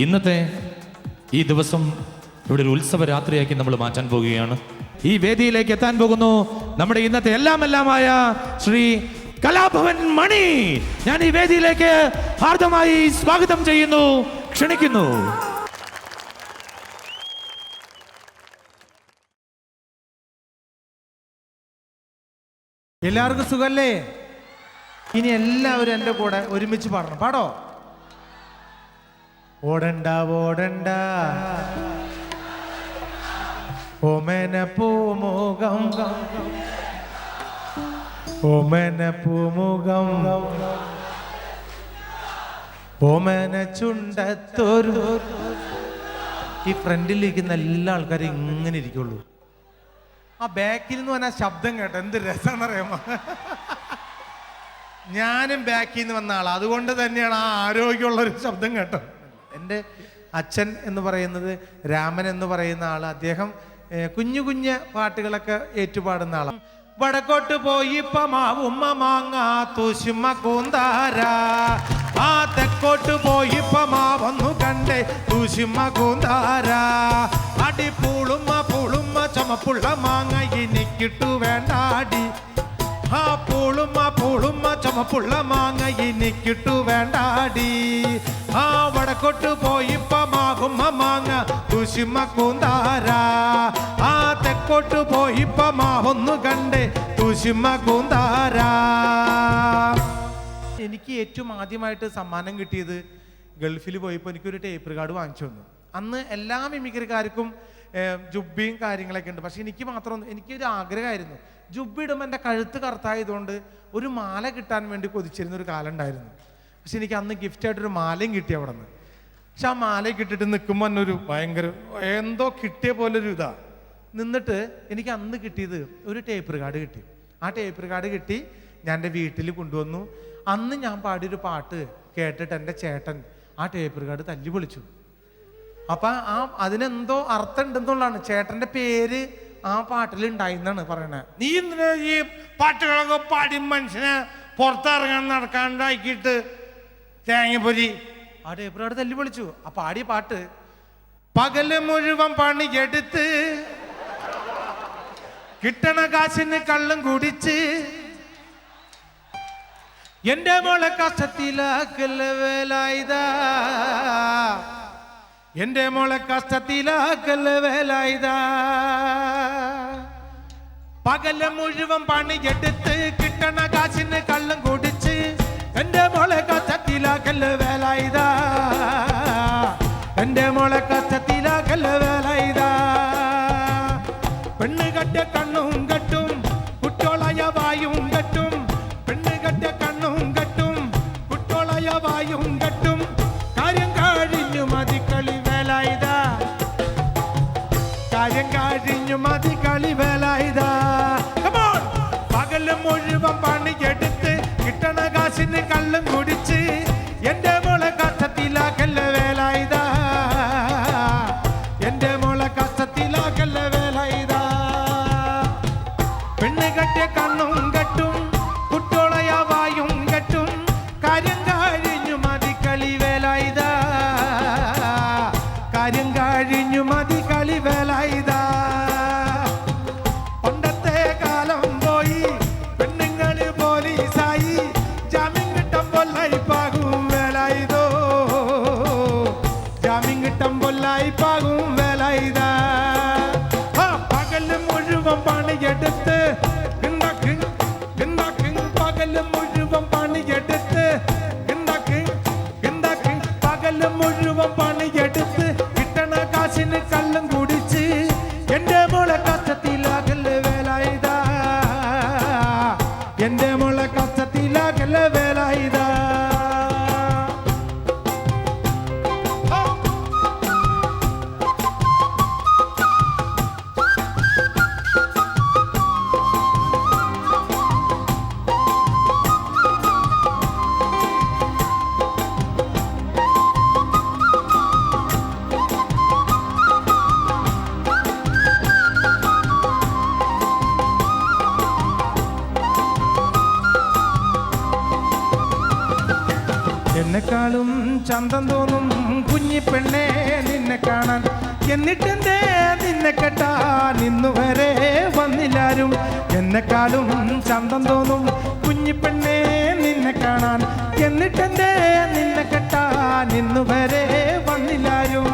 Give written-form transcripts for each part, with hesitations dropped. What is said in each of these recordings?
ഇന്നത്തെ ഈ ദിവസം ഇവിടെ ഒരു ഉത്സവ രാത്രിയാക്കി നമ്മൾ മാറ്റാൻ പോകുകയാണ്. ഈ വേദിയിലേക്ക് എത്താൻ പോകുന്നു നമ്മുടെ ഇന്നത്തെ എല്ലാമായ ശ്രീ കലാഭവൻ മണി. ഞാൻ ഈ വേദിയിലേക്ക് ഹാർദമായി സ്വാഗതം ചെയ്യുന്നു, ക്ഷണിക്കുന്നു. എല്ലാവർക്കും സുഖല്ലേ? ഇനി എല്ലാവരും എൻ്റെ കൂടെ ഒരുമിച്ച് പാടണം. പാടോ. ഓടണ്ട ഓടണ്ട ഓമന പൂമുഖം, ഓമന പൂമുഖം, ഓമന ചുണ്ടത്തൊരു. ഈ ഫ്രണ്ടിലിരിക്കുന്ന എല്ലാ ആൾക്കാരും ഇങ്ങനെ ഇരിക്കുള്ളൂ. ആ ബാക്കിൽ നിന്ന് വന്ന ശബ്ദം കേട്ടോ എന്ത് രസമെന്നറിയാമോ? ഞാനും ബാക്കിൽ നിന്ന് വന്ന ആളാണ്, അതുകൊണ്ട് തന്നെയാണ് ആ ആരോഗ്യമുള്ളൊരു ശബ്ദം കേട്ടോ. എൻ്റെ അച്ഛൻ എന്ന് പറയുന്നത് രാമൻ എന്ന് പറയുന്ന ആൾ, അദ്ദേഹം കുഞ്ഞു കുഞ്ഞു പാട്ടുകളൊക്കെ ഏറ്റുപാടുന്ന ആളാണ്. വടക്കോട്ട് പോയി മാവുമ്മ മാങ്ങ തൂശുമ്മ കൂന്താര, ആ തെക്കോട്ട് പോയി മാവൊന്നു കണ്ടേ തൂശുമ്മ കൂന്താര, അടി പൂളുമ്മ പൂളുമ്മ ചുമപ്പുള്ള മാങ്ങ എനിക്കിട്ടു വേണ്ടാടി, ആ പൂളുമ്മ പൂളുമ്മ ചുമപ്പുള്ള മാങ്ങ എനിക്കിട്ടു വേണ്ടാടി, ആ വടക്കോട്ട് പോയി മാവുമ്മ മാങ്ങ തൂശുമ്മ കൂന്താര, ആ തെക്കോട്ട് പോയി മാവൊന്നു കണ്ടേ തൂശുമ്മ കൂന്താര. എനിക്ക് ഏറ്റവും ആദ്യമായിട്ട് സമ്മാനം കിട്ടിയത് ഗൾഫിൽ പോയപ്പോൾ എനിക്കൊരു ടേപ്പ് റിക്കാർഡ് വാങ്ങിച്ചു വന്നു. അന്ന് എല്ലാ മിമിക്രിക്കാർക്കും ജുബ്ബയും കാര്യങ്ങളൊക്കെ ഉണ്ട്, പക്ഷെ എനിക്ക് മാത്രം എനിക്കൊരു ആഗ്രഹമായിരുന്നു. ജുബ്ബ ഇടുമ്പോൾ എൻ്റെ കഴുത്ത് കറുത്തായതുകൊണ്ട് ഒരു മാല കിട്ടാൻ വേണ്ടി കൊതിച്ചിരുന്ന ഒരു കാലം ഉണ്ടായിരുന്നു. പക്ഷെ എനിക്ക് അന്ന് ഗിഫ്റ്റായിട്ടൊരു മാലയും കിട്ടി അവിടെ നിന്ന്. പക്ഷെ ആ മാലയും കിട്ടിയിട്ട് നിൽക്കുമ്പോൾ തന്നെ ഒരു ഭയങ്കര എന്തോ കിട്ടിയ പോലൊരു ഇതാ നിന്നിട്ട് എനിക്ക് അന്ന് കിട്ടിയത് ഒരു ടേപ്പ് റിക്കാർഡ് കിട്ടി. ആ ടേപ്പ് റിക്കാർഡ് കിട്ടി ഞാൻ എൻ്റെ വീട്ടിൽ കൊണ്ടുവന്നു. അന്ന് ഞാൻ പാടിയൊരു പാട്ട് കേട്ടിട്ട് എൻ്റെ ചേട്ടൻ ആ ടേപ്പ് റിക്കാർഡ് തല്ലി പൊളിച്ചു. അപ്പം അതിനെന്തോ അർത്ഥം ഉണ്ടെന്നുള്ളതാണ്. ചേട്ടൻ്റെ പേര് ആ പാട്ടിൽ ഉണ്ടായിന്നാണ് പറയണത്. നീ എന്തിനാ ഈ പാട്ടുകളൊക്കെ പാടി മനുഷ്യനെ പുറത്തിറങ്ങാൻ നടക്കാണ്ടാക്കിയിട്ട് തേങ്ങപ്പൊരി? ആ ടേപ്പ് റിക്കാർഡ് തല്ലി പൊളിച്ചു. ആ പാടിയ പാട്ട് പകല് മുഴുവൻ പണിയെടുത്ത് കിട്ടണ കാശിന് കള്ളും കുടിച്ച് എന്റെ മോളെ കഷ്ടത്തിലാക്കല്ല വേലായുധാ, എന്റെ മോളെ കഷ്ടത്തിലാക്കല്ല വേലായുധാ, പകല് മുഴുവൻ പണിയെടുത്ത് കിട്ടണ കാശിന് കള്ളും കുടിച്ച് എന്റെ മോളെ കഷ്ടത്തിലാക്കല്ല വേലായുധാ, എന്റെ മോളെ കഷ്ടത്തിലാക്കല്ല വേലായുധാ. പെണ്ണ് കെട്ട കണ്ണും കെട്ടും കുട്ടോളയ വായും കെട്ടും, പെണ്ണ് കെട്ട കണ്ണും കെട്ടും കുട്ടോളയ വായും കെട്ടും, കാര്യം കഴിഞ്ഞു മതി കളി വേലായുധാ, കാര്യം കഴിഞ്ഞു മതി കളി വേലായുധാ. പകല് മുഴുവൻ പണിയെടുത്ത് കിട്ടണ കാശിന് കള്ളും കുടിച്ച് എന്റെ മോളെ കഷ്ടത്തിലാക്കല്ല വേലായുധാ, എന്റെ മോളെ കഷ്ടത്തിലാക്കല്ല വേലായുധാ. പെണ്ണ് കെട്ടിയ കണ്ണും കെട്ടും കുട്ടോളയ വായും കെട്ടും, കാര്യം കഴിഞ്ഞു മതി കളി വേലായുധാ, കാര്യം കഴിഞ്ഞു മതി കളി വേലായുധാ. പണ്ടത്തെ കാലം പോയി പെണ്ണുങ്ങള് പോലീസായി, ജാമ്യം കിട്ടാൻ പൊല്ലായിപ്പാകും വേലായുധോ, ജാമ്യം കിട്ടാൻ പൊല്ലായിപ്പാകും വേലായുധാ. പകല് മുഴുവൻ പണിയെടുത്ത് പകല് മുഴുവൻ പണിയെടുത്ത് പകല് മുഴുവൻ പണിയെടുത്ത് കിട്ടണ കാശിന് കള്ളും കുടിച്ച് എന്റെ മോളെ കഷ്ടത്തിലാകല്ല വേലായുധാ, എന്റെ മോളെ കഷ്ടത്തിലാകല്ല വേലായുധാ. എന്നെക്കാളും ചന്തം തോന്നും കുഞ്ഞിപ്പെണ്ണേ നിന്നെ കാണാൻ, എന്നിട്ടെന്തേ നിന്നെ കെട്ടാൻ ഇന്നുവരെ വന്നില്ലാരും. എന്നെക്കാളും ചന്തം തോന്നും കുഞ്ഞിപ്പെണ്ണേ നിന്നെ കാണാൻ, എന്നിട്ടെന്തേ നിന്നെ കെട്ടാൻ ഇന്നുവരെ വന്നില്ലാരും.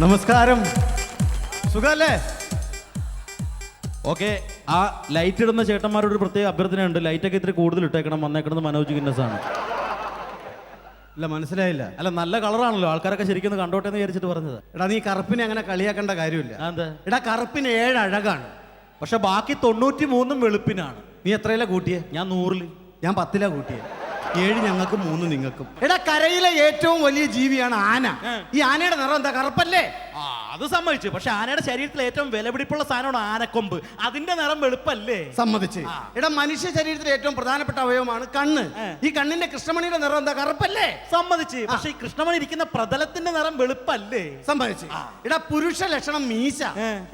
നമസ്കാരം, സുഖല്ലേ? ഓക്കെ, ആ ലൈറ്റ് ഇടുന്ന ചേട്ടന്മാരോട് ഒരു പ്രത്യേക അഭ്യർത്ഥനയുണ്ട്. ലൈറ്റൊക്കെ ഇത്തിരി കൂടുതൽ ഇട്ടേക്കണം. വന്നേക്കണത് മനോജ് ഗിന്നസ് ആണ്. അല്ല, മനസ്സിലായില്ല. അല്ല, നല്ല കളറാണല്ലോ, ആൾക്കാരൊക്കെ ശരിക്കും ഒന്ന് കണ്ടോട്ടെ എന്ന് വിചാരിച്ചിട്ട് പറഞ്ഞത്. എടാ, നീ കറുപ്പിനെ അങ്ങനെ കളിയാക്കേണ്ട കാര്യമില്ല. എന്താ? എടാ, കറുപ്പിന് 7 അഴകാണ്. പക്ഷെ ബാക്കി 93 വെളുപ്പിനാണ്. നീ എത്രയിലാ കൂട്ടിയേ? ഞാൻ 100-ൽ. ഞാൻ 10-ലാ കൂട്ടിയേ. 7 ഞങ്ങൾക്കും 3 നിങ്ങൾക്കും. എടാ, കരയിലെ ഏറ്റവും വലിയ ജീവിയാണ് ആന. ഈ ആനയുടെ നിറം എന്താ? കറുപ്പല്ലേ? ആ, അത് സമ്മതിച്ചു. പക്ഷെ ആനയുടെ ശരീരത്തിൽ ഏറ്റവും വിലപിടിപ്പുള്ള സാധനമാണ് ആനക്കൊമ്പ്. അതിന്റെ നിറം വെളുപ്പല്ലേ? സമ്മതിച്ച്. എടാ, മനുഷ്യ ശരീരത്തിലെ ഏറ്റവും പ്രധാനപ്പെട്ട അവയവമാണ് കണ്ണ്. ഈ കണ്ണിന്റെ കൃഷ്ണമണിയുടെ നിറം എന്താ? കറുപ്പല്ലേ? സമ്മതിച്ച്. പക്ഷെ ഈ കൃഷ്ണമണി ഇരിക്കുന്ന പ്രതലത്തിന്റെ നിറം വെളുപ്പല്ലേ? സമ്മതിച്ച്. എടാ, പുരുഷ ലക്ഷണം മീശ.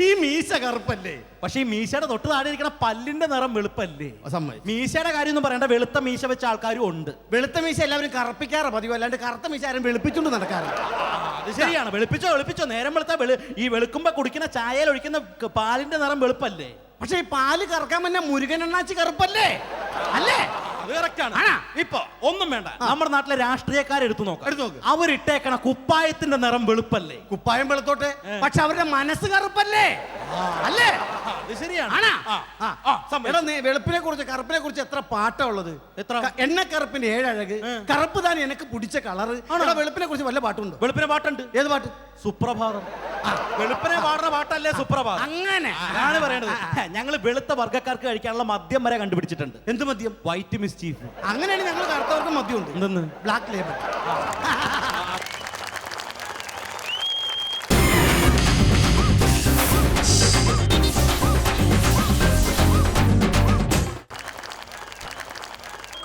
ഈ മീശ കറുപ്പല്ലേ? പക്ഷെ ഈ മീശയുടെ തൊട്ട് താഴെ ഇരിക്കുന്ന പല്ലിന്റെ നിറം വെളുപ്പല്ലേ? സമ്മതിച്ച്. മീശയുടെ കാര്യം ഒന്നും പറയണ്ട, വെളുത്ത മീശ വെച്ച ആൾക്കാരും ഉണ്ട്. വെളുത്ത മീശ എല്ലാവരും കറുപ്പിക്കാറ് പതിവ്, അല്ലാണ്ട് കറുത്ത മീശ ആരും വെളുപ്പിച്ചുകൊണ്ട് നടക്കാറില്ല. അത് ശരിയാണ്. വെളുപ്പിച്ചോ. നേരം വെളുത്ത ഈ വെളുക്കുമ്പോ കുടിക്കുന്ന ചായയിൽ ഒഴിക്കുന്ന പാലിന്റെ നിറം വെളുപ്പല്ലേ? പക്ഷെ ഈ പാല് കറക്കാൻ തന്നെ മുരുകനെണ്ണാച്ചി കറുപ്പല്ലേ? അല്ലേ? അത് കറക്റ്റാണ്. ഇപ്പൊ ഒന്നും വേണ്ട, നമ്മുടെ നാട്ടിലെ രാഷ്ട്രീയക്കാരെ എടുത്തു നോക്കാം. അവരിട്ടേക്കണ കുപ്പായത്തിന്റെ നിറം വെളുപ്പല്ലേ? കുപ്പായം വെളുത്തോട്ടെ, പക്ഷെ അവരുടെ മനസ്സ് കറുപ്പല്ലേ? അല്ലേ? അത് ശരിയാണ്. വെളുപ്പിനെ കുറിച്ച് കറുപ്പിനെ കുറിച്ച് എത്ര പാട്ടാ ഉള്ളത്? എത്ര? എണ്ണക്കറുപ്പിന്റെ 7 അഴക്, കറുപ്പ് താൻ എനിക്ക് പിടിച്ച കളറ്. വെളുപ്പിനെ കുറിച്ച് വല്ല പാട്ടുണ്ടോ? വെളുപ്പിനെ പാട്ടുണ്ട്. ഏത് പാട്ട്? സുപ്രഭാതം. വെളുപ്പിനെ പാടുന്ന പാട്ടല്ലേ സുപ്രഭാതം? അങ്ങനെ അതാണ് പറയേണ്ടത്. ഞങ്ങൾ വെളുത്ത വർഗ്ഗക്കാർക്ക് കഴിക്കാനുള്ള മദ്യം വരെ കണ്ടുപിടിച്ചിട്ടുണ്ട്. എന്ത് മദ്യം? White mischief. അങ്ങനെയാണ് ഞങ്ങൾ കറുത്തവർക്ക് മദ്യമുണ്ട്. എന്തെന്ന്? Black label.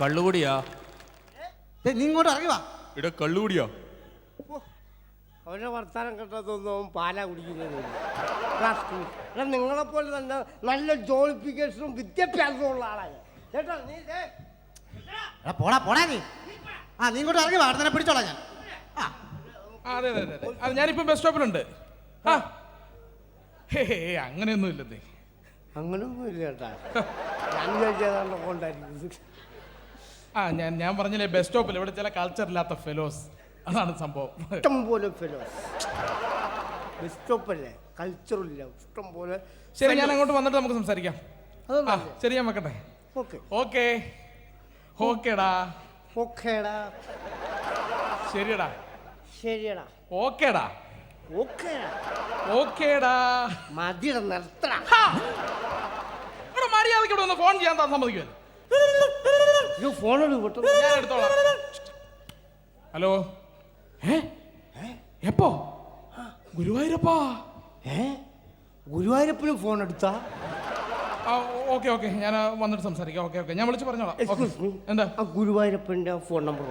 കള്ളുകൂടിയാ? നീ ഇങ്ങോട്ട് ഇറങ്ങി വാ. ഇവിടെ കള്ളുകൂടിയാ? അവരുടെ വർത്താനം കേട്ടതൊന്നും പാലാ കുടിക്കുന്നതില്ല. നിങ്ങളെപ്പോലെ തന്നെ നല്ല ജോലിഫിക്കേഷനും വിദ്യാഭ്യാസവും ഉള്ള ആളാണ് ചേട്ടാ. നീ പോടാ നീ. നീ ഇങ്ങോട്ട് ഇറങ്ങി വാ, തന്നെ പിടിച്ചോളാം ഞാൻ. അതെ ഞാനിപ്പം ബസ് സ്റ്റോപ്പിലുണ്ട്. അങ്ങനെയൊന്നും ഇല്ലെന്നേ. അങ്ങനൊന്നും ഇല്ല ചേട്ടാ. ഞാൻ വിചാരിച്ചതാണ്ട് കൊണ്ടായിരിക്കും. ഞാൻ പറഞ്ഞില്ലേ, ബസ് സ്റ്റോപ്പിൽ ഇവിടെ ചില കൾച്ചർ ഇല്ലാത്ത ഫെലോസ്, അതാണ് സംഭവം. ഇഷ്ടം പോലെ ഫെലോസ്. ബസ് സ്റ്റോപ്പല്ലേ, കൾച്ചറില്ല, ഇഷ്ടം പോലെ. ശരി, ഞാൻ അങ്ങോട്ട് വന്നിട്ട് നമുക്ക് സംസാരിക്കാം. ശരി, ഞാൻ വെക്കട്ടെ. ഓക്കെ ഓക്കെ ഓക്കേടാ. ഓക്കേടാ. ശരിയടാ. ശരിയടാ. ഓക്കേടാ. ഓക്കേടാ. ഓക്കേടാ. മതിയുടെ നിർത്തടാ. ഇവിടെ മര്യാദയ്ക്ക് ഇവിടെ ഒന്ന് ഫോൺ ചെയ്യാൻ താൻ സമ്മതിക്കുമല്ലോ? ഫോൺ എടുക്കട്ടെ, ഞാൻ എടുത്തോളാം. ഹലോ. എപ്പോ? ഗുരുവായൂരപ്പാ. ഗുരുവായൂരപ്പനും ഫോൺ എടുത്താ? ഓക്കെ ഞാൻ വന്നിട്ട് സംസാരിക്കാം. ഓക്കെ ഞാൻ വിളിച്ച് പറഞ്ഞോളാം. എന്താ? ഗുരുവായൂരപ്പന്റെ ഫോൺ നമ്പർ?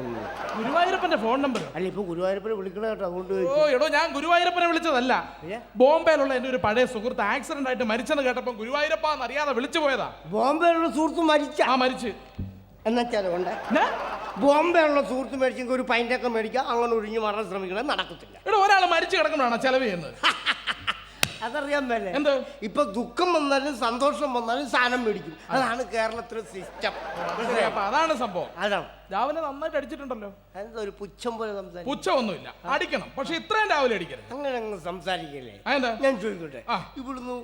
ഗുരുവായൂരപ്പന്റെ ഫോൺ നമ്പർ? അല്ല, ഇപ്പൊ ഗുരുവായൂരപ്പനെ വിളിക്കണ കേട്ടോ, അതുകൊണ്ട്. എടോ, ഞാൻ ഗുരുവായൂരപ്പനെ വിളിച്ചതല്ല. ബോംബെയിലുള്ള എന്റെ ഒരു പഴയ സുഹൃത്ത് ആക്സിഡന്റ് ആയിട്ട് മരിച്ചെന്ന് കേട്ടപ്പോ ഗുരുവായൂരപ്പ എന്ന് അറിയാതെ വിളിച്ചു പോയതാ. ബോംബെയിലുള്ള സുഹൃത്ത് മരിച്ച? മരിച്ച്. എന്നുവെച്ചാലോ കൊണ്ട് ബോംബെയുള്ള സുഹൃത്ത് മേടിച്ചെങ്കിൽ ഒരു പൈൻ്റൊക്കെ മേടിക്കാം, അങ്ങനെ ഒഴിഞ്ഞു മാറാൻ ശ്രമിക്കണം, നടക്കത്തില്ല. എടോ, ഒരാൾ മരിച്ചു കിടക്കണോ ചെലവ് ചെയ്യുന്നത്? അതറിയാൻ മേലെ. എന്ത്? ഇപ്പൊ ദുഃഖം വന്നാലും സന്തോഷം വന്നാലും സാധനം മേടിക്കും. അതാണ് കേരളത്തിലെ സിസ്റ്റം. അതാണ് സംഭവം. അതാണ്. രാവിലെ നന്നായിട്ട് അടിച്ചിട്ടുണ്ടല്ലോ. എന്താ ഒരു പുച്ഛം പോലെ സംസാരിക്കും? പുച്ഛമൊന്നുമില്ല, അടിക്കണം, പക്ഷെ ഇത്രയും രാവിലെ അടിക്കരുത്. അങ്ങനെ അങ്ങ് സംസാരിക്കല്ലേ. ഞാൻ ചോദിക്കട്ടെ, ഇവിടുന്ന്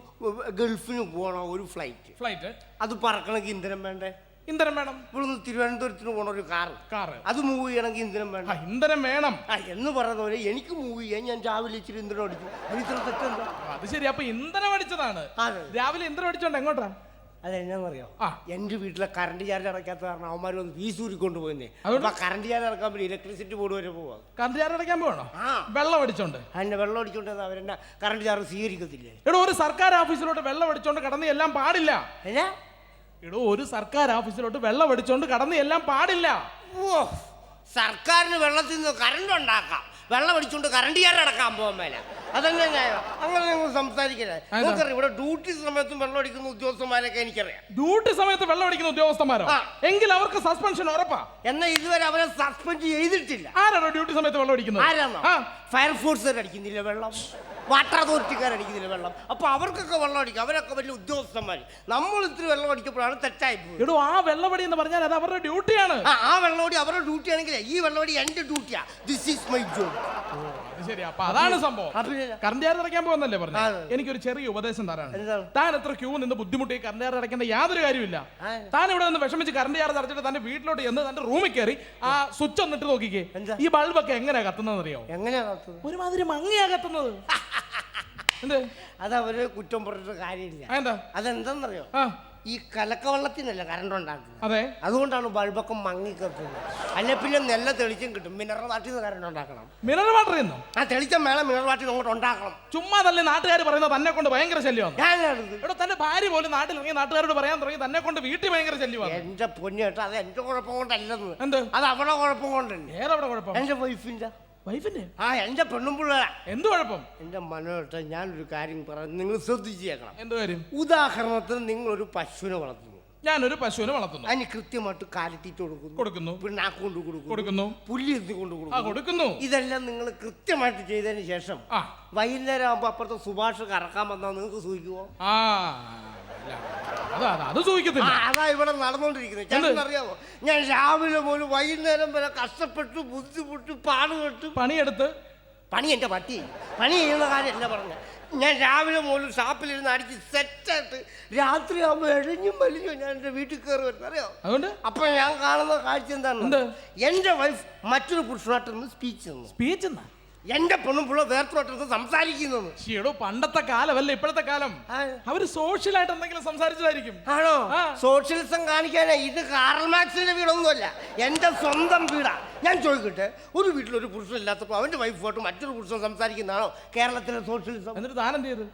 ഗൾഫിന് പോകണ ഒരു ഫ്ലൈറ്റ് ഫ്ലൈറ്റ് അത് പറക്കണമെങ്കിൽ ഇന്ധനം വേണ്ടേ? ഇന്ധനം വേണം. ഇവിടുന്ന് തിരുവനന്തപുരത്തിന് പോണ ഒരു കാറ് അത് മൂവ് ചെയ്യണമെങ്കിൽ ഇന്ധനം ആ, വേണം. ഇന്ധനം വേണം. എന്ന് പറഞ്ഞ പോലെ എനിക്ക് മൂവ് ചെയ്യാൻ ഞാൻ രാവിലെ ഇച്ചിരി ഇന്ധനം അടിച്ചു. ഇത്ര തെറ്റെന്താ? അത് ശരി. അപ്പൊ ഇന്ധനം അടിച്ചതാണ്. അതെ. രാവിലെ ഇന്ധനം അടിച്ചോണ്ട് എങ്ങോട്ടാ? അതെന്നാന്നറിയോ? ആ. എന്റെ വീട്ടിലെ കറണ്ട് ചാർജ് അടയ്ക്കാത്ത കാരണം അവന്മാർ ഒന്ന് ഫീസ് ഊരിക്കൊണ്ട് പോയെന്നേ. അതുകൊണ്ട്? അപ്പൊ കറണ്ട് ചാർജ് അടക്കാൻ വേണ്ടി ഇലക്ട്രിസിറ്റി ബോർഡ് വരെ പോവാ. കറണ്ട് ചാർജ് അടയ്ക്കാൻ പോകണോ? ആ. വെള്ളം അടിച്ചോണ്ട്? അതിന്റെ വെള്ളം അടിച്ചോണ്ടെന്ന് അവരെന്നെ കറണ്ട് ചാർജ് സ്വീകരിക്കത്തില്ലേ? എടോ, ഒരു സർക്കാർ ഓഫീസിലോട്ട് വെള്ളം അടിച്ചോണ്ട് കടന്ന് എല്ലാം പാടില്ല. അല്ലേ? എടോ, ഒരു സർക്കാർ ഓഫീസിലോട്ട് വെള്ളം അടിച്ചോണ്ട് കടന്ന് എല്ലാം പാടില്ല. ഓ, സർക്കാരിന് വെള്ളത്തിൽ നിന്ന് കറണ്ട് ഉണ്ടാക്കാം, വെള്ളം അടിച്ചുകൊണ്ട് കറണ്ട് ചാർജ് അടക്കാൻ പോകാൻ മേല. അതെന്നെ ന്യായം? അങ്ങനെ നിങ്ങൾ സംസാരിക്കരുത്. നമുക്കറിയാം ഇവിടെ ഡ്യൂട്ടി സമയത്തും വെള്ളം അടിക്കുന്ന ഉദ്യോഗസ്ഥന്മാരൊക്കെ എനിക്കറിയാം. ഡ്യൂട്ടി സമയത്ത് വെള്ളം അടിക്കുന്ന ഉദ്യോഗസ്ഥന്മാരോ? ആ. എങ്കിൽ അവർക്ക് സസ്പെൻഷൻ ഉറപ്പാ. എന്നാൽ ഇതുവരെ അവരെ സസ്പെൻഡ് ചെയ്തിട്ടില്ല. ആരാണോ ഡ്യൂട്ടി സമയത്ത് വെള്ളം അടിക്കുന്നത്? ആരാണോ? ആ. ഫയർഫോഴ്സുകാർ അടിക്കുന്നില്ല വെള്ളം, വാട്ടർ അതോറിറ്റിക്കാർ അടിക്കുന്നില്ല വെള്ളം. അപ്പൊ അവർക്കൊക്കെ വെള്ളം അടിക്കും, അവരൊക്കെ വലിയ ഉദ്യോഗസ്ഥന്മാർ. നമ്മൾ ഇത്തിരി വെള്ളം അടിക്കപ്പോഴാണ് തെറ്റായി പോയത്. എടോ, ആ വെള്ളമടി എന്ന് പറഞ്ഞാൽ അത് അവരുടെ ഡ്യൂട്ടിയാണ്. ആ വെള്ളമടി അവരുടെ ഡ്യൂട്ടി ആണെങ്കിൽ ഈ വെള്ളമടി എന്റെ ഡ്യൂട്ടിയാ. This is my job. അത് ശരി. അപ്പൊ അതാണ് സംഭവം. കറണ്ട് ചാർജ് അടയ്ക്കാൻ പോകുന്നല്ലേ പറഞ്ഞു? അതെ. എനിക്കൊരു ചെറിയ ഉപദേശം തരാണ്. എന്താണ്? താൻ എത്ര ക്യൂ നിന്ന് ബുദ്ധിമുട്ടി കറണ്ട് ചാർജ് അടയ്ക്കേണ്ട യാതൊരു കാര്യമില്ല. താൻ ഇവിടെ നിന്ന് വിഷമിച്ച് കറണ്ട് ചാർജ് അടച്ചിട്ട് തന്റെ വീട്ടിലോട്ട് ചെന്ന് തന്റെ റൂമിൽ കയറി ആ സ്വിച്ച് ഒന്നിട്ട് നോക്കിക്കേ. എന്താ? ഈ ബൾബൊക്കെ എങ്ങനെയാ കത്തുന്നത് അറിയോ? എങ്ങനെയാ കത്തുന്നത്? ഒരുമാതിരി മങ്ങിയാ കത്തുന്നത്. എന്ത്? അത് അവര് കുറ്റം പറഞ്ഞിട്ട് കാര്യമില്ല. എന്താ? അതെന്താന്നറിയോ? ആ, ഈ കലക്കവെള്ളത്തിനല്ല കറണ്ട് ഉണ്ടാക്കുന്നത്. അതെ. അതുകൊണ്ടാണ് ബൾബൊക്കെ മങ്ങിക്കത്തുന്നത്. അല്ലെ പിന്നെ നല്ല തെളിച്ചം കിട്ടും. മിനറൽ വാട്ടിൽ നിന്ന് കറണ്ട് ഉണ്ടാക്കണം. മിനറൽ വാട്ടർ ചെയ്യുന്നു. ആ തെളിച്ചം വേണം മിനറൽ വാട്ടിൽ നിന്ന് അങ്ങോട്ട് ഉണ്ടാക്കണം. ചുമ്മാ തന്നെ നാട്ടുകാർ പറയുന്നത് തന്നെ കൊണ്ട് ഭയങ്കര ശല്യമാണ്. ഞാനാണിത്. ഇവിടെ തന്റെ ഭാര്യ പോലും നാട്ടിൽ ഇറങ്ങി നാട്ടുകാരോട് പറയാൻ തുടങ്ങി തന്നെ കൊണ്ട് വീട്ടിൽ ഭയങ്കര ശല്യമാണ്. എന്റെ പൊന്നേട്ടാ, അത് എന്റെ കുഴപ്പം കൊണ്ടല്ലെന്ന്. എന്ത്? അത് അവളെ കുഴപ്പം കൊണ്ടല്ലേ. ഏതവിടെ കുഴപ്പം? എന്റെ വൈഫിന്റെ. വൈഫിന്റെ? ആ എന്റെ പെണ്ണും പിള്ളേരാ. എന്ത് കുഴപ്പം? എന്റെ മനോട്ട ഞാനൊരു കാര്യം പറയാം, നിങ്ങൾ ശ്രദ്ധിച്ച് കേൾക്കണം. എന്ത് കാര്യം? ഉദാഹരണത്തിന് നിങ്ങളൊരു പശുവിനെ വളർത്തുന്നു. ഞാനൊരു പശുവിനെ വളർത്തുന്നു. അതിന് കൃത്യമായിട്ട് കാലിത്തീറ്റ കൊടുക്കുന്നു. പിണ്ണാക്ക് കൊണ്ട് കൊടുക്കുന്നു. പുല്ല് എന്ത് കൊണ്ട് കൊടുക്കുന്നു. ഇതെല്ലാം നിങ്ങൾ കൃത്യമായിട്ട് ചെയ്തതിന് ശേഷം ആ. വൈകുന്നേരം ആകുമ്പോ അപ്പുറത്തെ സുഭാഷ് കറക്കാൻ വന്നാൽ നിങ്ങൾക്ക് സൂഹിക്കുവോ? ആ, അത് സൂഹിക്കത്തില്ല. അതാ ഇവിടെ നടന്നുകൊണ്ടിരിക്കുന്നത്. ചേട്ടൻ അറിയാമോ, ഞാൻ രാവിലെ പോലും വൈകുന്നേരം വരെ കഷ്ടപ്പെട്ടു ബുദ്ധിമുട്ട് പാടുപെട്ടു പണിയെടുത്ത്. പണി എന്റെ പട്ടി പണി ചെയ്യുന്ന കാര്യമല്ല പറഞ്ഞ. ഞാൻ രാവിലെ പോലും ഷാപ്പിലിരുന്ന് അടിച്ച് സെറ്റായിട്ട് രാത്രിയാകുമ്പോൾ എഴിഞ്ഞും വലിഞ്ഞും ഞാൻ എന്റെ വീട്ടിൽ കയറി വരുന്നത് അറിയോ? അതുകൊണ്ട് അപ്പൊ ഞാൻ കാണുന്ന കാഴ്ച എന്താണ്? എന്റെ വൈഫ് മറ്റൊരു പുരുഷനായിട്ടൊന്ന് സ്പീച്ച് തന്നു. സ്പീച്ച് എന്നാ? എന്റെ പെണ്ണും പിള്ള വേർത്തോട്ടത്ത് സംസാരിക്കുന്നത്. ഷീടോ, പണ്ടത്തെ കാലമല്ല ഇപ്പോഴത്തെ കാലം. അവര് സോഷ്യലായിട്ട് എന്തെങ്കിലും സംസാരിച്ചതായിരിക്കും. ആണോ? ആ. സോഷ്യലിസം കാണിക്കാനേ. ഇത് കാറൽ മാർക്സിന്റെ വീടൊന്നുമല്ല, എന്റെ സ്വന്തം വീടാ. ഞാൻ ചോദിക്കട്ടെ, ഒരു വീട്ടിലൊരു പുരുഷൻ ഇല്ലാത്തപ്പോൾ അവന്റെ വൈഫുമായിട്ട് മറ്റൊരു പുരുഷൻ സംസാരിക്കുന്നതാണോ കേരളത്തിലെ സോഷ്യലിസം? എന്നിട്ട് താൻ എന്ത് ചെയ്ത്?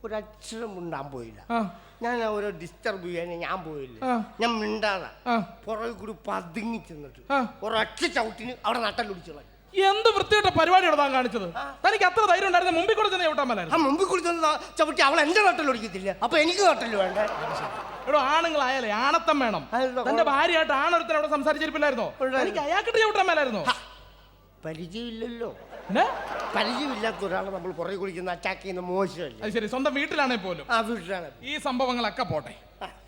ഒരു അക്ഷരം മിണ്ടാൻ പോയില്ല. ആ. ഞാൻ ഓരോ ഡിസ്റ്റർബ് ചെയ്യാൻ ഞാൻ പോയില്ല. ആ. ഞാൻ മിണ്ടാതെ ആ. പുറകെ കൂടി പതുങ്ങി ചെന്നിട്ട് ആ. ഒരൊറ്റ ചവിട്ടിന് അവിടെ നട്ടല്ലൊടിച്ചോളാം. എന്ത് വൃത്തിയായിട്ട പരിപാടിയാണ് താൻ കാണിച്ചത്? തനിക്ക് അത്ര ധൈര്യം ഉണ്ടായിരുന്ന മുമ്പിൽ കൂടെ തന്നെ ചവിട്ടാൻ ആ മേലായിരുന്നു. മുമ്പിൽ കൂടി ചെന്ന് ചവിട്ടി അവൾ എന്റെ നട്ടല്ലൊടിക്കത്തില്ല, അപ്പൊ എനിക്ക് നട്ടല് വേണ്ടേ? എടോ, ആണുങ്ങളായാലേ ആണത്തം വേണം. അതെന്താ? തന്റെ ഭാര്യയായിട്ട് ആണൊരുത്തൻ അവിടെ സംസാരിച്ചിരിപ്പില്ലായിരുന്നോ? എനിക്ക് അയാൾക്കിട്ട് ചവിട്ടാൻ മേലായിരുന്നോ? പരിചയമില്ലല്ലോ. പിന്നെ? പരിചയമില്ലാത്ത ഒരാളെ നമ്മൾ പുറകെ കുടിക്കുന്ന അറ്റാക്ക് ചെയ്യുന്ന മോശമല്ലേ? അത് ശരി, സ്വന്തം വീട്ടിലാണെ പോലും. ആ വീട്ടിലാണ്. ഈ സംഭവങ്ങളൊക്കെ പോട്ടെ,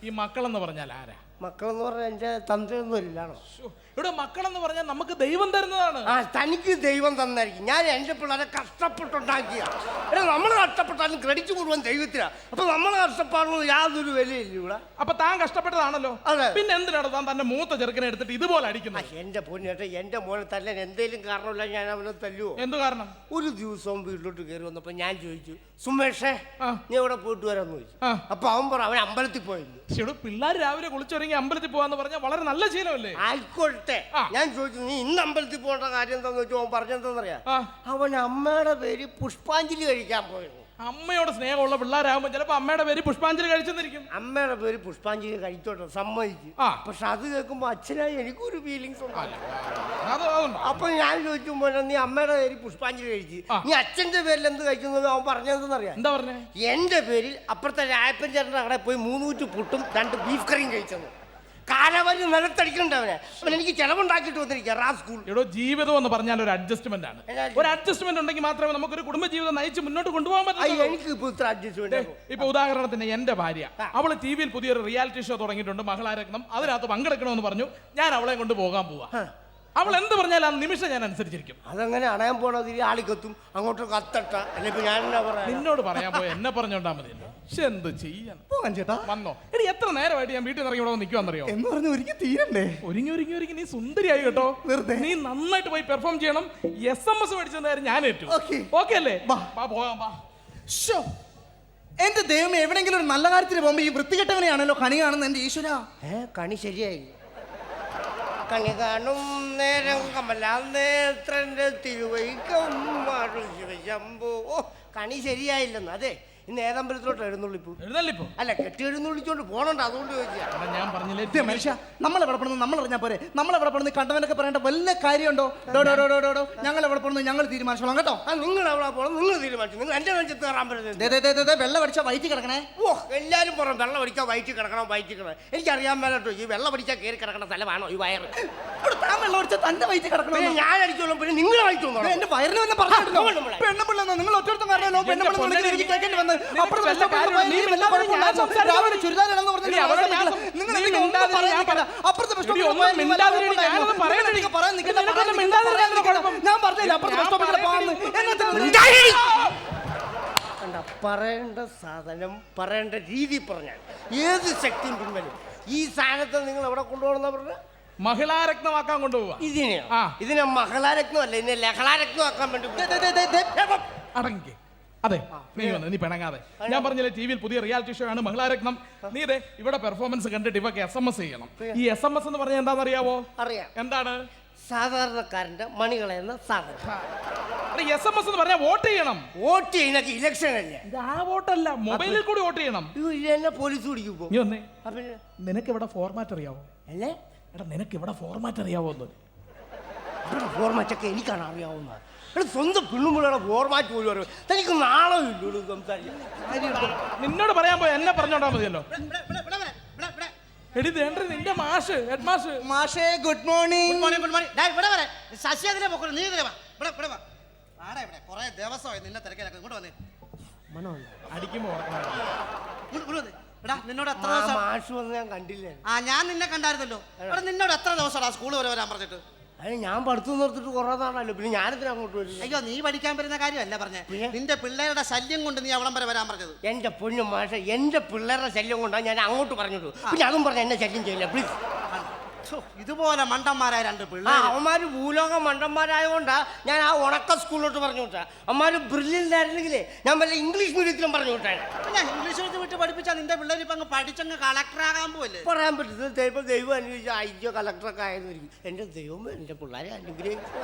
ഈ മക്കളെന്ന് പറഞ്ഞാൽ ആരാ? മക്കളെന്ന് പറഞ്ഞാൽ എന്റെ തന്ത്രയൊന്നും ഇല്ലാണോ? ഇവിടെ മക്കളെന്ന് പറഞ്ഞാൽ നമുക്ക് ദൈവം തരുന്നതാണ്. ആ തനിക്ക് ദൈവം തന്നായിരിക്കും. ഞാൻ എന്റെ പിള്ളേരെ കഷ്ടപ്പെട്ടുണ്ടാക്കിയ. എടാ, നമ്മൾ കഷ്ടപ്പെട്ടാലും ക്രെഡിറ്റ് മുഴുവൻ ദൈവത്തിനാ. അപ്പൊ നമ്മൾ കഷ്ടപ്പാടുന്നത് യാതൊരു വിലയില്ല ഇവിടെ. അപ്പൊ താൻ കഷ്ടപ്പെട്ടതാണല്ലോ. അതെ. പിന്നെ എന്തിനാണ് താൻ തന്റെ മൂത്ത ചെറുക്കനെ എടുത്തിട്ട് ഇതുപോലെ അടിക്കുന്നത്? എന്റെ പൊന്നേട്ട, എന്റെ മോനെ തല്ലാൻ എന്തേലും കാരണമില്ല ഞാൻ അവനെ തല്ലുവോ? എന്ത് കാരണം? ഒരു ദിവസവും വീട്ടിലോട്ട് കയറി വന്നപ്പോ ഞാൻ ചോദിച്ചു, സുമേഷേ ആ. നീ എവിടെ പോയിട്ട് വരാന്ന് ചോദിച്ചു. ആ. അപ്പൊ അവൻ പറ അവൻ അമ്പലത്തിൽ പോയിരുന്നു. ശരി, പിള്ളേർ രാവിലെ കുളിച്ചൊരുങ്ങി അമ്പലത്തിൽ പോവാന്ന് പറഞ്ഞാൽ വളരെ നല്ല ശീലമല്ലേ? ആയിക്കോട്ടെ. ആ. ഞാൻ ചോദിച്ചു, നീ ഇന്ന് അമ്പലത്തിൽ പോകേണ്ട കാര്യം എന്താന്ന് വെച്ചു. അവൻ പറഞ്ഞെന്താന്നറിയാ? ആ. അവൻ അമ്മയുടെ പേര് പുഷ്പാഞ്ജലി കഴിക്കാൻ പോയിരുന്നു. അമ്മയോട് സ്നേഹമുള്ള പിള്ളേരാകുമ്പോൾ ചിലപ്പോ അമ്മയുടെ പേര് പുഷ്പാഞ്ജലി കഴിച്ചെന്നിരിക്കും. അമ്മയുടെ പേര് പുഷ്പാഞ്ജലി കഴിച്ചോട്ടെ, സമ്മതിച്ചു. ആ. പക്ഷെ അത് കേൾക്കുമ്പോ അച്ഛനായി എനിക്കൊരു ഫീലിങ്സ് ഉണ്ട്. അതുണ്ടോ? അപ്പൊ ഞാൻ ചോദിച്ചു, മോനെ നീ അമ്മയുടെ പേര് പുഷ്പാഞ്ജലി കഴിച്ച് ആ. നീ അച്ഛന്റെ പേരിൽ എന്ത് കഴിക്കുന്നത്? അവൻ പറഞ്ഞെന്തെന്നറിയാം? എന്താ പറഞ്ഞേ? എന്റെ പേരിൽ അപ്പുറത്തെ രായപ്പൻ ചേട്ടൻ്റെ അവിടെ പോയി 3 പുട്ടും 2 ബീഫ് കറിയും കഴിച്ചെന്ന്. കാലവരി നിലത്തടിക്കണ്ടവനെ. അവൻ എനിക്ക് ചെലവുണ്ടാക്കിയിട്ട് വന്നിരിക്കുക റാസ്കൂൾ. എടോ, ജീവിതം എന്ന് പറഞ്ഞാൽ ഒരു അഡ്ജസ്റ്റ്മെന്റ് ആണ്. ഒരു അഡ്ജസ്റ്റ്മെന്റ് ഉണ്ടെങ്കിൽ മാത്രമേ നമുക്കൊരു കുടുംബജീവിതം നയിച്ച് മുന്നോട്ട് കൊണ്ടുപോകാൻ പറ്റൂ. എനിക്ക് ഇപ്പൊ ഇത്ര അഡ്ജസ്റ്റ്മെന്റ്. ഇപ്പൊ ഉദാഹരണത്തിന് എന്റെ ഭാര്യ, അവള് ടി വിയിൽ പുതിയൊരു റിയാലിറ്റി ഷോ തുടങ്ങിയിട്ടുണ്ട്, മകളാരത്നം. അതിനകത്ത് പങ്കെടുക്കണമെന്ന് പറഞ്ഞു. ഞാൻ അവളെ കൊണ്ട് പോകാൻ പോവാ. അവൾ എന്ത് പറഞ്ഞാലും ആ നിമിഷം ഞാൻ അനുസരിച്ചിരിക്കും. അതങ്ങനെ അണയാൻ പോണത് ഈ ആളിക്കത്തും അങ്ങോട്ട് കത്തട്ട അല്ലെ ഇപ്പൊ ഞാൻ എന്നാ പറയാ. നിന്നോട് പറയാൻ പോയ എന്നെ പറഞ്ഞോണ്ടാ മതിയല്ലോ. പക്ഷെ എന്ത് ചെയ്യാൻ പോകാൻ ചേട്ടാ. വന്നോ എടി, എത്ര നേരമായിട്ട് ഞാൻ വീട്ടിൽ നിന്ന് ഇറങ്ങി ഇവിടെ നിൽക്കുവാന്നറിയോ? എന്ന് പറഞ്ഞ് ഒരിക്കൽ തീരണ്ടേ? ഒരുങ്ങി നീ സുന്ദരിയായി കേട്ടോ. വെറുതെ. നീ നന്നായിട്ട് പോയി പെർഫോം ചെയ്യണം. SMS മേടിച്ചെന്നായിരുന്നു ഞാൻ ഏറ്റു. ഓക്കെ അല്ലേ? പോകാം. ശ്ശോ. എന്റെ ദൈവമേ, എവിടെയെങ്കിലും ഒരു നല്ല കാര്യത്തിന് പോകുമ്പോ ഈ വൃത്തികെട്ടവനെയാണല്ലോ കണി കാണുന്നത് എന്റെ ഈശ്വര. കണി ശരിയായി. കണി കാണും നേരം കമലാനേത്രന്റെ തിരുവൈക്കം ശംഭു. ഓ, കണി ശരിയായില്ലെന്ന്. അതെ, ഇന്ന് ഏതമ്പലത്തിലോട്ട് എഴുന്നള്ളിപ്പോ അല്ല കെട്ടി എഴുന്നള്ളിച്ചോണ്ട് പോണുണ്ട്, അതുകൊണ്ട് ചോദിച്ചാ. ഞാൻ പറഞ്ഞില്ലേ മനുഷ്യ, നമ്മളെവിടെ പെടുന്നു നമ്മൾ അറിഞ്ഞാ പോരെ. നമ്മളെവിടെ പെടുന്നു കണ്ടവനൊക്കെ പറയേണ്ട വല്ല കാര്യമുണ്ടോ? ഞങ്ങൾ എവിടെ പെടുന്നു ഞങ്ങൾ തീരുമാനിച്ചോളാം കേട്ടോ. നിങ്ങൾ എവിടെ പോകണം നിങ്ങൾ തീരുമാനിച്ചു. നിങ്ങൾ എന്റെ നെഞ്ചത്ത് കയറാൻ പറ്റുന്നത് വെള്ളം അടിച്ചാ വയറ്റി കിടക്കണേ. ഓ, എല്ലാരും പറഞ്ഞു വെള്ളം അടിക്കാൻ വയറ്റി കിടക്കണം. എനിക്കറിയാൻ മേലോട്ടോ ഈ വെള്ളം അടിച്ചാൽ കയറി കിടക്കണ സ്ഥലമാണോ ഈ വയറ്? താൻ വെള്ളം അടിച്ചാൽ തന്റെ വയറ്റി കിടക്കണം. പിന്നെ ഞാൻ അടിച്ചോളും, പിന്നെ നിങ്ങൾ അടിച്ചോളൂ. എന്റെ വയറിന് വല്ല പറഞ്ഞു പെണ്ണുപിള്ള നിങ്ങൾ ഒറ്റ കാരണമല്ലോ പെണ്ണുപിള്ള എനിക്ക് കേൾക്കേണ്ടി വന്ന്. പറയേണ്ട സാധനം പറയേണ്ട രീതി പറഞ്ഞാൽ ഏത് ശക്തിയും പിൻവലും. ഈ സാധനത്തെ നിങ്ങൾ എവിടെ കൊണ്ടുപോകണമെന്നാ പറഞ്ഞത്? മഹിളാരത്നമാക്കാൻ കൊണ്ടുപോവാ. ഇതിനെ മഹിളാരത്നമല്ല, ഇതിനെ ലഹളാരത്നമാക്കാൻ വേണ്ടി. അടങ്ങി. അതെ, നീ പിണങ്ങാതെ. ഞാൻ പറഞ്ഞില്ലേ ടിവിയിൽ പുതിയ റിയാലിറ്റി ഷോ ആണ് മഹിളാരത്നം. നീ ഇതേ ഇവിടെ പെർഫോമൻസ് കണ്ടിട്ട് ഇവക്ക് SMS ചെയ്യണം. ഈ SMS എന്ന് പറഞ്ഞാൽ എന്താണെന്നറിയാവോ? അറിയാം. എന്താണ്? സാധാരണക്കാരന്റെ മണികളെന്ന സാധനം. SMS എന്ന് പറഞ്ഞാൽ വോട്ട് ചെയ്യണം. വോട്ട് ചെയ്യുന്നൊക്കെ ഇലക്ഷൻ അല്ലേ? ആ വോട്ടല്ല, മൊബൈലിൽ കൂടി വോട്ട് ചെയ്യണം. എന്നെ പോലീസ് പിടിക്കുമ്പോ നീ വന്നേ. നിനക്ക് ഇവിടെ ഫോർമാറ്റ് അറിയാവോ? അല്ലേ? എടാ, നിനക്ക് ഇവിടെ ഫോർമാറ്റ് അറിയാവോ? ഫോർമാറ്റൊക്കെ എനിക്കാണ് അറിയാവുന്ന. സ്വന്തം പിള്ളുമുള്ള ഫോർമാറ്റ് പോലും അറിയാം. തനിക്ക് നാളെ ഇല്ലൂ സംസാരിക്കാൻ. നിന്നോട് പറയാൻ പോയി എന്നെ പറഞ്ഞോണ്ടാ മതിയല്ലോ. എടി നിന്റെ മാഷ്, ഹെഡ് മാഷ്. മാഷേ ഗുഡ് മോർണിംഗ്. ശശിയാതിനെ പോക്കോ, നീ ഇതിലെ വാ. ആടാ ഇവിടെ കുറെ ദിവസമായി നിന്നെ തിരക്കിലൊക്കെ. ഇങ്ങോട്ട് വന്നേ. അടിക്കുമ്പോ നിന്നോട് എത്ര ദിവസം മാഷ് വന്ന് ഞാൻ കണ്ടില്ലേ? ഞാൻ നിന്നെ കണ്ടായിരുന്നല്ലോ. നിന്നോട് എത്ര ദിവസമാ സ്കൂളിൽ വരെ വരാൻ പറഞ്ഞിട്ട്? അതിന് ഞാൻ പഠിത്തം നിർത്തിട്ട് കുറേ നാളല്ലോ. പിന്നെ ഞാനെന്തിനാ അങ്ങോട്ട് വരും? അയ്യോ, നീ പഠിക്കാൻ വരുന്ന കാര്യമല്ല പറഞ്ഞേ. നിന്റെ പിള്ളേരുടെ ശല്യം കൊണ്ട് നീ അവിടം വരെ വരാൻ പറഞ്ഞത്. എന്റെ പൊന്നു മാഷ, എന്റെ പിള്ളേരുടെ ശല്യം കൊണ്ടാണ് ഞാൻ അങ്ങോട്ട് പറഞ്ഞിട്ടു. പിന്നെ അതും പറഞ്ഞ എന്നെ ശല്യം ചെയ്യില്ല പ്ലീസ്. ഇതുപോലെ മണ്ടന്മാരായ രണ്ട് പിള്ളേർ. അവന്മാര് ഭൂലോക മണ്ടന്മാരായതുകൊണ്ടാ ഞാൻ ആ ഉണക്ക സ്കൂളിലോട്ട് പറഞ്ഞു വിട്ടാ. അവന്മാര് ബ്രില്യൻ്റ് ആയിരുന്നെങ്കിലേ ഞാൻ വല്ല ഇംഗ്ലീഷ് മീഡിയത്തിലും പറഞ്ഞു വിട്ടാണ്. പിന്നെ ഇംഗ്ലീഷ് വിട്ട് പഠിപ്പിച്ചാൽ നിന്റെ പിള്ളേർ ഇപ്പൊ അങ്ങ് പഠിച്ചങ്ങ് കളക്ടറാകാൻ പോലെ. പറയാൻ പറ്റുന്നത് ചിലപ്പോൾ ദൈവം അനുഭവിച്ച ഐക്യ കളക്ടറൊക്കെ ആയെന്നിരിക്കും. എന്റെ ദൈവം എന്റെ പിള്ളേരെ അനുഗ്രഹിക്കുക.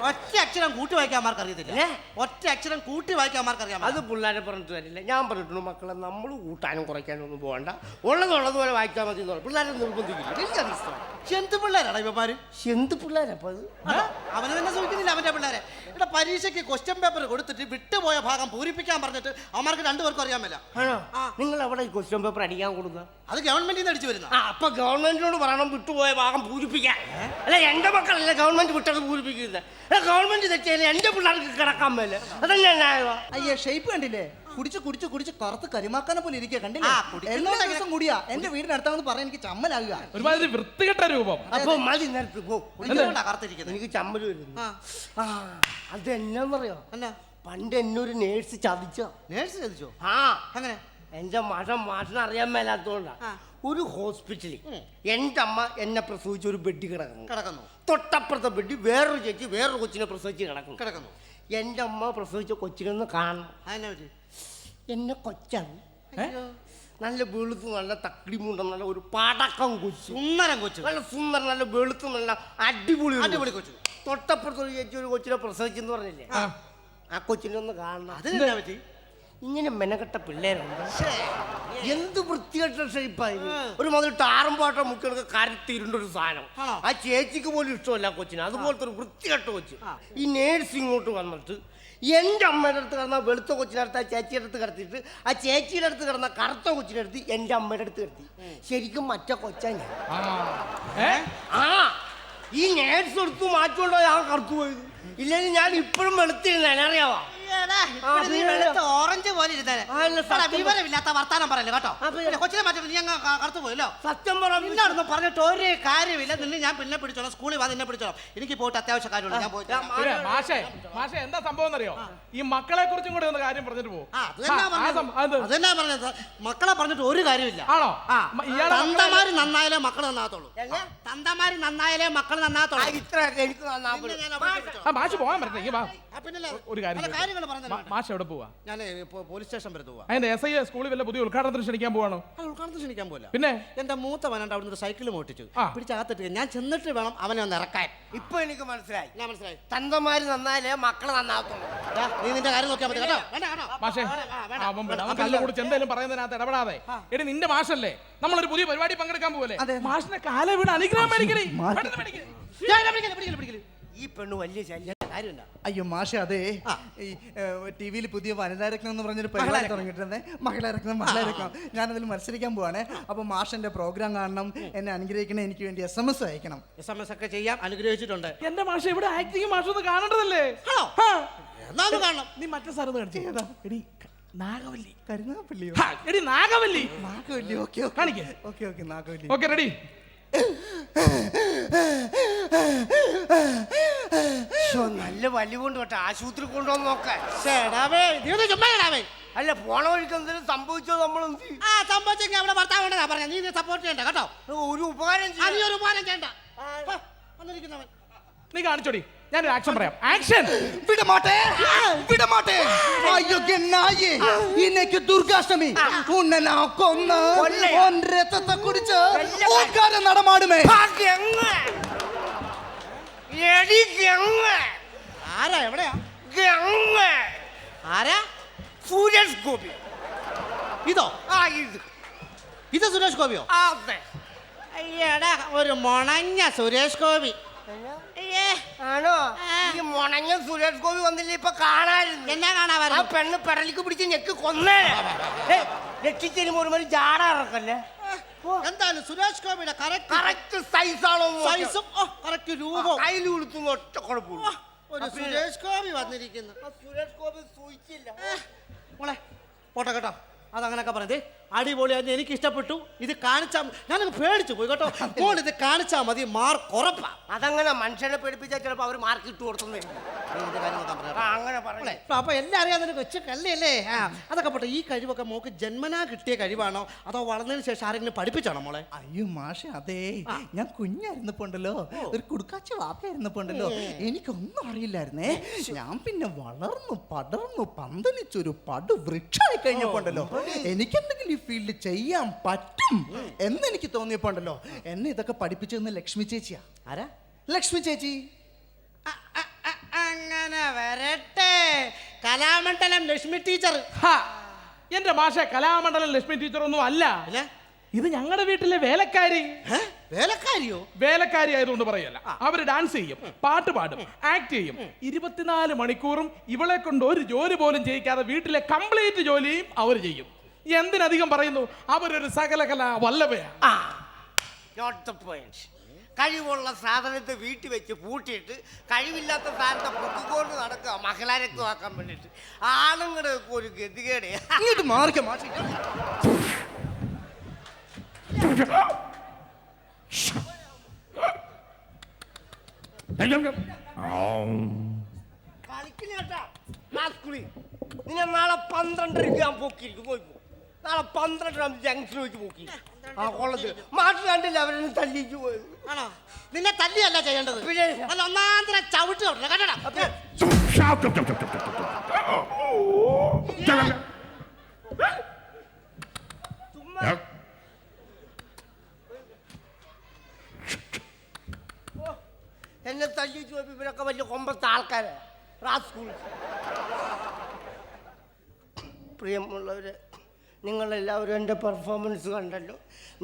ഒറ്റ അക്ഷരം കൂട്ടി വായിക്കാന്മാർക്ക് അറിയത്തില്ല. ഒറ്റ അക്ഷരം കൂട്ടി വായിക്കാന്മാർക്ക് അറിയാം. അത് പിള്ളേരെ പറഞ്ഞിട്ട് വരില്ല. ഞാൻ പറഞ്ഞിട്ടുണ്ട് മക്കളെ നമ്മൾ കൂട്ടാനും കുറയ്ക്കാനും ഒന്നും പോകണ്ട, ഉള്ളതുള്ളതുപോലെ വായിച്ചാൽ മതി എന്ന് പറഞ്ഞു. പിള്ളേരെ നിർബന്ധിക്കില്ല. എനിക്കത് എന്ത് പിള്ളേരാണ് ഇവന്മാര്? എന്ത് പിള്ളേരപ്പ അത്? അവന് തന്നെ സൂചിക്കുന്നില്ല അവന്റെ പിള്ളേരെ. ഇവിടെ പരീക്ഷയ്ക്ക് ക്വസ്റ്റ്യൻ പേപ്പർ കൊടുത്തിട്ട് വിട്ടുപോയ ഭാഗം പൂരിപ്പിക്കാൻ പറഞ്ഞിട്ട് അവന്മാർക്ക് രണ്ടുപേർക്കും അറിയാൻ മേല. നിങ്ങൾ അവിടെ ക്വസ്റ്റ്യൻ പേപ്പർ അടിക്കാൻ കൊടുക്കുക? അത് ഗവൺമെന്റിൽ നിന്ന് അടിച്ചു വരുന്ന. അപ്പൊ ഗവൺമെന്റിനോട് പറയണം വിട്ടുപോയ ഭാഗം പൂരിപ്പിക്കാൻ. അല്ല, എന്റെ മക്കളല്ല ഗവൺമെന്റ് വിട്ടത് പൂരിപ്പിക്കുന്നത്. ഗവൺമെന്റ് തെറ്റിയാൽ എന്റെ പിള്ളേർക്ക് കിടക്കാൻ മേല. അതല്ലേ ന്യായമാ? അയ്യേ, ഷേപ്പ് കണ്ടില്ലേ? കുടിച്ച് കറുത്ത് കരിമാക്കാനെ പോലെ ഇരിക്കുക കണ്ടില്ലേ? എല്ലാ ദിവസം കൂടിയാ എന്റെ വീടിനടുത്താണെന്ന് പറയാൻ എനിക്ക് ചമ്മലാകുക. ഒരുമാതിരി വൃത്തികെട്ട രൂപം. അപ്പൊ മതി നേരത്ത് പോ. കറുത്തിരിക്കുന്നത് എനിക്ക് ചമ്മല് വരുന്നു. അത് എന്നാന്നറിയോ? പണ്ട് എന്നെ ഒരു നേഴ്സ് ചതിച്ചോ. നേഴ്സ് ചതിച്ചോ? അങ്ങനെ എന്റെ മാഷിനെ അറിയാൻ മേലാത്തോണ്ടാ. ഒരു ഹോസ്പിറ്റലിൽ എന്റെ അമ്മ എന്നെ പ്രസവിച്ച ഒരു ബെഡ് കിടക്കുന്നു. തൊട്ടപ്പുറത്തെ ബെഡ് വേറൊരു ചേച്ചി വേറൊരു കൊച്ചിനെ പ്രസവിച്ച് കിടക്കുന്നു. എന്റെ അമ്മ പ്രസവിച്ച കൊച്ചിനൊന്ന് കാണണം. എന്നെ കൊച്ചാണ്, നല്ല വെളുത്ത് നല്ല തക്കിടിമുണ്ട നല്ല ഒരു പടക്കം കൊച്ചു, സുന്ദരം കൊച്ചു, നല്ല സുന്ദരം നല്ല വെളുത്ത് നല്ല അടിപൊളി കൊച്ചു. തൊട്ടപ്പുറത്ത് ഒരു ചേച്ചി ഒരു കൊച്ചിനെ പ്രസവിച്ചെന്ന് പറഞ്ഞില്ലേ, ആ കൊച്ചിനെ ഒന്ന് കാണണം. അതിനെന്താ പറ്റി? ഇങ്ങനെ മെനക്കെട്ട പിള്ളേരുണ്ട്. എന്ത് വൃത്തികെട്ട ഷേപ്പായി. ഒരു മുതൽ ടാറും പാട്ടം മുക്കിയൊക്കെ കരുത്തിരുണ്ടൊരു സാധനം. ആ ചേച്ചിക്ക് പോലും ഇഷ്ടമല്ല കൊച്ചിന്. അതുപോലത്തെ ഒരു വൃത്തികെട്ട കൊച്ച്. ഈ നേഴ്സ് ഇങ്ങോട്ട് വന്നിട്ട് എൻ്റെ അമ്മയുടെ അടുത്ത് കിടന്ന വെളുത്ത കൊച്ചിനടുത്ത് ആ ചേച്ചിയുടെ അടുത്ത് കിടത്തിയിട്ട് ആ ചേച്ചിയുടെ അടുത്ത് കിടന്ന കറുത്ത കൊച്ചിനടുത്ത് എൻ്റെ അമ്മയുടെ അടുത്ത് കിടത്തി. ശരിക്കും മറ്റേ കൊച്ചാ ഞാൻ. ഈ നേഴ്സ് എടുത്ത് മാറ്റുകൊണ്ടോ ഞാൻ കറുത്തു പോയത്. ഇല്ലെങ്കിൽ ഞാൻ ഇപ്പോഴും വെളുത്തിരുന്നേ, അറിയാവാ? ഓറഞ്ച് പോലെ ഇരുന്നേനെ. എടാ, വിവരമില്ലാത്ത വർത്താനം പറയല്ലോ കേട്ടോ. കൊച്ചിനെ മാറ്റി നീ അങ്ങ് കറുത്തു പോയല്ലോ. സത്യം പറ നിന്നോടൊന്നും പറഞ്ഞിട്ട് ഒരു കാര്യമില്ല. നിന്നെ ഞാൻ പിന്നെ പിടിച്ചോളാം, സ്കൂളിൽ വാ, നിന്നെ പിടിച്ചോളാം. എനിക്ക് പോയിട്ട് അത്യാവശ്യ കാര്യമുണ്ട്, ഞാൻ പോയിട്ട്. പിന്നെ മാഷേ എന്താ സംഭവം എന്നറിയോ? ഈ മക്കളെ കുറിച്ചും കൂടെ ഒന്ന് കാര്യം പറഞ്ഞിട്ട് പോകും. അതെന്നാ പറഞ്ഞത്? മക്കളെ പറഞ്ഞിട്ട് ഒരു കാര്യമില്ല. ആണോ? തന്തമാര് നന്നായാലേ മക്കൾ നന്നാകത്തുള്ളൂ. തന്തമാര് നന്നായാലേ മക്കൾ നന്നാകത്തുള്ളൂ. ഇത്രയൊക്കെ എനിക്ക് മാഷ് പോകാൻ പറ്റേ ഒരു കാര്യം കാര്യങ്ങൾ പറഞ്ഞു. മാഷ് എവിടെ പോവാ? ഞാൻ പോലീസ് സ്റ്റേഷൻ വരെ പോവാ. അതിന്റെ SI സ്കൂളിൽ വല്ല പുതിയ ഉദ്ഘാടനത്തിന് ക്ഷണിക്കാൻ പോവാണോ? ഉദ്ഘാടനത്തിന് ക്ഷണിക്കാൻ പോലെ. പിന്നെ എന്റെ മൂത്തവനുണ്ട്, അവിടുന്ന് ഒരു സൈക്കിൾ മോട്ടിച്ചു പിടിച്ചകത്തിട്ട് ഞാൻ ചെന്നിട്ട് വേണം അവനെ ഒന്ന് ഇറക്കാൻ. ഇപ്പൊ എനിക്ക് മനസ്സിലായി. ഞാൻ മനസ്സിലായി. തന്തമാര് നന്നായാലേ മക്കളെ നന്നാകത്തുള്ളൂ. നീ നിന്റെ കാര്യം നോക്കിയാൽ മതി കേട്ടോ. വേണ്ട കേട്ടോ. മാഷേ അവൻ കല്ലുകൂടി എന്തെങ്കിലും പറയുന്നതിനകത്ത് ഇടപെടാതെ. എടി നിന്റെ മാഷല്ലേ, നമ്മളൊരു പുതിയ പരിപാടി പങ്കെടുക്കാൻ പോവല്ലേ? മാഷിനെ കാല വീണ് അനുഗ്രഹം മേടിക്കണേ. ഈ പെണ്ണ് വലിയ ശല്യം. കാര്യമില്ല. അയ്യോ മാഷെ, അതെ ഈ TV-യിൽ പുതിയ വനിതാരത്നം എന്ന് പറഞ്ഞൊരു പരിപാടി തുടങ്ങിയിട്ടുണ്ടേ. മഹിളാരത്നം. ഞാനതിൽ മത്സരിക്കാൻ പോവാണേ. അപ്പൊ മാഷന്റെ പ്രോഗ്രാം കാണണം, എന്നെ അനുഗ്രഹിക്കണേ, എനിക്ക് വേണ്ടി SMS അയക്കണം. SMS ഒക്കെ ചെയ്യാം, അനുഗ്രഹിച്ചിട്ടുണ്ട്. എന്റെ മാഷ ഇവിടെ ആക്ടിങ് മാഷ് ഒന്ന് കാണേണ്ടതല്ലേ? എന്നാലും കാണണം. നീ മറ്റേ സാർ കാണിച്ചു. എടി നാഗവല്ലി. കരുനാഗപ്പള്ളിയോ? എടി നാഗവല്ലി. നാഗവല്ലി. ഓക്കെ കാണിക്കേ. ഓക്കെ നാഗവല്ലി. Okay ready. നല്ല വലിയ കൊണ്ട് കേട്ടോ, ആശുപത്രി കൊണ്ടുവന്ന് നോക്കാൻ. അല്ല, പോണ വഴിക്ക് എന്തെങ്കിലും സംഭവിച്ചോ? നമ്മൾ സംഭവിച്ചെങ്കിൽ അവിടെ ഭർത്താവ് പറഞ്ഞ നീ സപ്പോർട്ട് ചെയ്യണ്ട കേട്ടോ. ഒരു ഉപകാരം ഒരു ഉപകാരം ചെയ്യണ്ട. വന്നിരിക്കുന്നവൻ നീ കാണിച്ചോടി, ഞാനൊരു ആക്ഷൻ പറയാം. ആക്ഷൻ. വിടമാട്ടെ. അയ്യോ നായേ, ഇന്നേക്ക് ദുർഗാഷ്ടമി. ഉന്നെ നാ കൊന്ന് രക്തത്തെ കുടിച്ച് ഓക്കാരം നടമാടുമേ. ആരാ? എവിടെയാ? ആരാ? സുരേഷ് ഗോപി. ഇതോ? ഇത് സുരേഷ് ഗോപിയോ? അതെ. അയ്യടാ, ഒരു മുണഞ്ഞ സുരേഷ് ഗോപി. ആണോ? ഈ മുണങ്ങ സുരേഷ് ഗോപി വന്നില്ല, ഇപ്പൊ കാണാറുണ്ട്. എന്നാ കാണാൻ? പെണ്ണ് പെടലിക്ക് പിടിച്ച് ഞെക്ക് കൊന്നേ. രക്ഷിച്ചതിന് ഒരു ജാട ഇറക്കല്ലേ. എന്തായാലും സുരേഷ് ഗോപിയുടെ കറക്റ്റ് സൈസാണോ? സൈസും കറക്റ്റ് രൂപവും കയ്യിൽ കൊടുത്തുന്ന ഒറ്റ കുഴപ്പമില്ല. ഒരു സുരേഷ് ഗോപി വന്നിരിക്കുന്നു. സുരേഷ് ഗോപി സൂചിച്ചില്ല. മോളെ പോട്ടെ കേട്ടോ. അതങ്ങനൊക്കെ പറഞ്ഞത് അടിപൊളിയായിരുന്നു, എനിക്ക് ഇഷ്ടപ്പെട്ടു. ഇത് കാണിച്ചാൽ ഞാനങ്ങ് പേടിച്ചു പോയി കേട്ടോ. മോൾ ഇത് കാണിച്ചാൽ മതി, മാർക്ക് ഉറപ്പാ. അതങ്ങനെ മനുഷ്യനെ പേടിപ്പിച്ചാൽ ചിലപ്പോൾ അവർ മാർക്ക് ഇട്ട് കൊടുത്തേ. അങ്ങനെ പറയണേ. അപ്പൊ എല്ലാം അറിയാവുന്ന കൊച്ചു കല്ലിയല്ലേ? അതൊക്കെ പോട്ടെ. ഈ കഴിവൊക്കെ മോക്ക് ജന്മനാ കിട്ടിയ കഴിവാണോ അതോ വളർന്നതിന് ശേഷം ആരെങ്കിലും പഠിപ്പിച്ചാണോ മോളെ? അയ്യോ മാഷെ, അതെ, ഞാൻ കുഞ്ഞായിരുന്നപ്പോണ്ടല്ലോ, ഒരു കുടുക്കാച്ച വാപ്പയായിരുന്നപ്പോണ്ടല്ലോ, എനിക്കൊന്നും അറിയില്ലായിരുന്നേ. ഞാൻ പിന്നെ വളർന്നു പടർന്നു പന്തലിച്ചൊരു വൃക്ഷമായി കഴിഞ്ഞപ്പോണ്ടല്ലോ, എനിക്കെന്തെങ്കിലും ഈ ഫീൽഡ് ചെയ്യാൻ പറ്റും എന്നെനിക്ക് തോന്നിയപ്പോണ്ടല്ലോ, എന്നെ ഇതൊക്കെ പഠിപ്പിച്ചതെന്ന് ലക്ഷ്മി ചേച്ചിയാ. ആരാ? ലക്ഷ്മി ചേച്ചി. അങ്ങനെ വരട്ടെ. കലാമണ്ഡലം ലക്ഷ്മി ടീച്ചർ. എന്റെ മാഷ കലാമണ്ഡലം ലക്ഷ്മി ടീച്ചർ ഒന്നും അല്ല. ഇത് ഞങ്ങളുടെ വീട്ടിലെ വേലക്കാരി. വേലക്കാരിയോ? വേലക്കാരി ആയതുകൊണ്ട് പറയല്ല. അവര് ഡാൻസ് ചെയ്യും, പാട്ട് പാടും, ആക്ട് ചെയ്യും. 24 മണിക്കൂറും ഇവളെ കൊണ്ട് ഒരു ജോലി പോലും ചെയ്യിക്കാതെ വീട്ടിലെ കംപ്ലീറ്റ് ജോലിയും അവർ ചെയ്യും. എന്തിനധികം പറയുന്നു, അവരൊരു സകലകല വല്ലഭയാണ്. കഴിവുള്ള സാധനത്തെ വീട്ടിൽ വെച്ച് പൂട്ടിയിട്ട് കഴിവില്ലാത്ത സാധനത്തെ പൊക്കിക്കൊണ്ട് നടക്കുക മഹിളാരക്തമാക്കാൻ വേണ്ടിയിട്ട്. ആണുങ്ങളുടെ ഒരു ഗതികേടെ. ഇങ്ങോട്ട് മാറിക്ക മാഷെ. കളിക്കില്ലേട്ടാ നിന്നെ നാളെ 12:30 ഞാൻ പോക്കിയിരിക്കും. പോയിപ്പോ നാളെ 12:30 ജംഗ്ഷനിൽ വെച്ച് പോക്കി. ആ കൊള്ളത്തിൽ മാറ്റി കണ്ടില്ല, അവരെന്നെ തല്ലിച്ചു പോയത്. ആണോ? നിന്നെ തല്ലിയല്ല ചെയ്യേണ്ടത്, അല്ല ഒന്നാന്തര ചവിട്ട് കേട്ടടാ. എന്നെ തല്ലിച്ചു പോയപ്പോ ഇവരൊക്കെ വലിയ കൊമ്പത്തെ ആൾക്കാരെ. പ്രിയമുള്ളവരെ, നിങ്ങളെല്ലാവരും എൻ്റെ പെർഫോമൻസ് കണ്ടല്ലോ.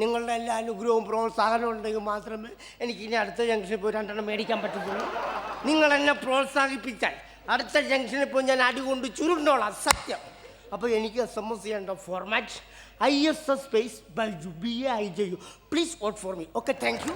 നിങ്ങളുടെ എല്ലാ അനുഗ്രഹവും പ്രോത്സാഹനവും ഉണ്ടെങ്കിൽ മാത്രമേ എനിക്കിനി അടുത്ത ജംഗ്ഷനിൽ പോയി 2 മേടിക്കാൻ പറ്റത്തുള്ളൂ. നിങ്ങളെന്നെ പ്രോത്സാഹിപ്പിച്ചാൽ അടുത്ത ജംഗ്ഷനിൽ പോയി ഞാൻ അടികൊണ്ട് ചുരുണ്ടോളാം, സത്യം. അപ്പോൾ എനിക്ക് SMS ചെയ്യേണ്ട format ISS space BAIJU. Please vote for me. Okay, thank you.